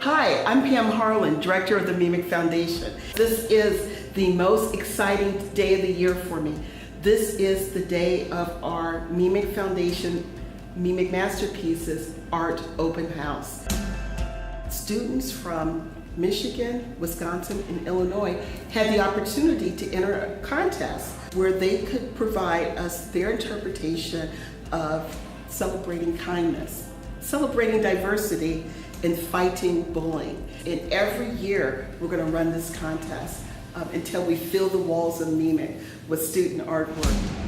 Hi, I'm Pam Harlan, Director of the Meemic Foundation. This is the most exciting day of the year for me. This is the day of our Meemic Foundation Meemic Masterpieces Art Open House. Students from Michigan, Wisconsin, and Illinois had the opportunity to enter a contest where they could provide us their interpretation of celebrating kindness, celebrating diversity, and fighting bullying. And every year we're going to run this contest until we fill the walls of Meemic with student artwork.